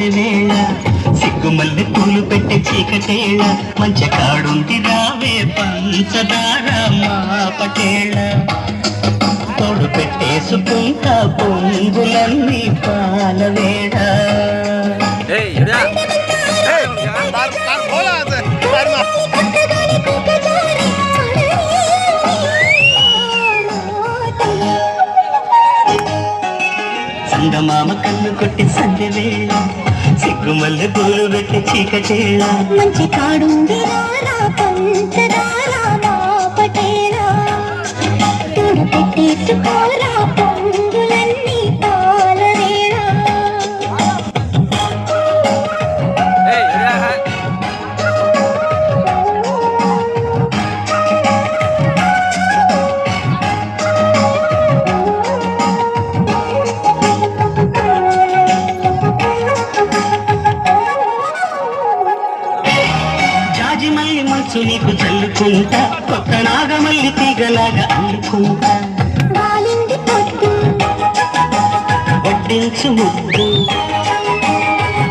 సంధి వేళ సిగ్గుమల్లి పూలు పెట్టే చీకటేళ మంచి కాడుంది రావే పంచదార మా పటేళ తోడు పెట్టేసుకుంటా పొంగులన్నీ పాలవేళ సంగమామ కన్ను కొట్టి సంధ్య వేళ సిగ్గుమల్లె పూలు పెట్టి చీకటేళ మంచి కాడుంది రారా పంచదారా మా పటేళ తోడు పెట్టేసుకోరా పొంగులన్నీ పాలవేళ మల్లి మంచు నీకు చల్లుకుంటా కొత్త నాగమల్లి తీగలాగా అల్లుకుంటా వాలింది పొద్దు వడ్డించు ముద్దు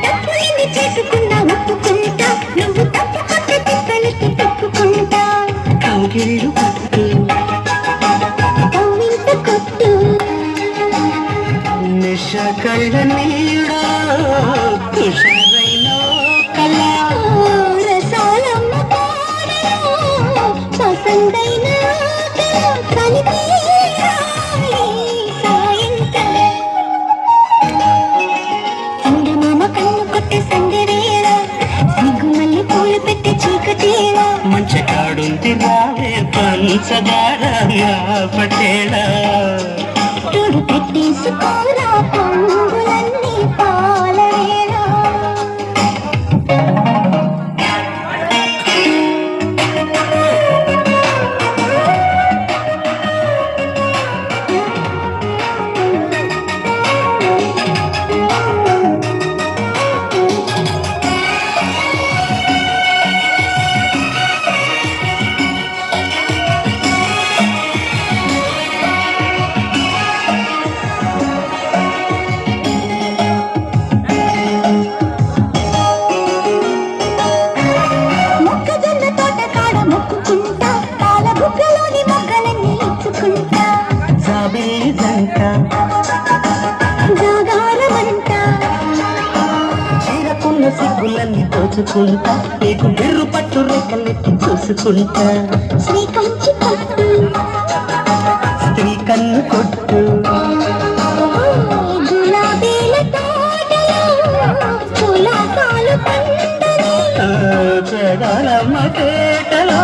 తప్పులింది చేసుకున్నా ఒప్పుకుంటా నువ్వు తప్పు కొత్త తిప్పలకి తప్పుకుంటా కౌగిళ్ళు పట్టు కవ్వింత కొట్టు నిశ కళ్ళ నీడా తుషారైన కళ రసాలమ్మ పాడలో పసందైన కలిపి సాయంత్రం చందమామ కన్ను కొట్టే సందరేళ సిగ్గుమల్లి పూలు పెట్టి చీకటేళ మంచి కాడుంది రావే పంచదార పటేళ తోడు పెట్టేసుకోరా పొంగులన్నీ పాలవేళ మొక్కజొన్న తోట కాడ మొక్కుకుంటా పాల బుగ్గలోని మొగ్గలన్నీ ఇచ్చుకుంటా జాబిల్లి జంట జాగారమంట చీరకున్న సిగ్గులన్నీ దోచుకుంటా నీకు బిర్రు పట్టు రేఖలెత్తి చూసుకుంటా శ్రీ కంచి పట్టు స్త్రీ కన్ను కొట్టు గులాబీల తోటలో కులాసాలు పండని జగలమ్మ పేటలో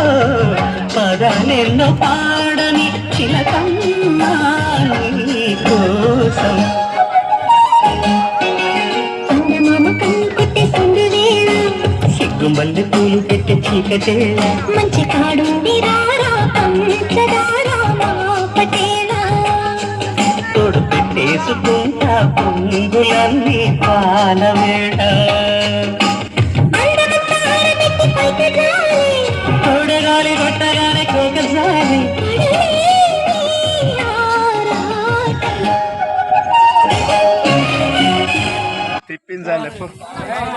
పదనెన్నో పాడని చిలకమ్మ నీ కోసం చందమామ కన్ను కొట్టే సందవేళ సిగ్గుమల్లి పూలు పెట్టి చీకటేళ మంచి కాడుంది రారా పంచదారా మా పటేళ తోడు పెట్టేసుకుంటా పొంగులన్నీ పాలవేళ అందమంతా ఆరబెట్టి పైకి జారి తోడగాలి కొట్టగానే కోకసారి పడలేని ఆరాటం తిప్పించాలి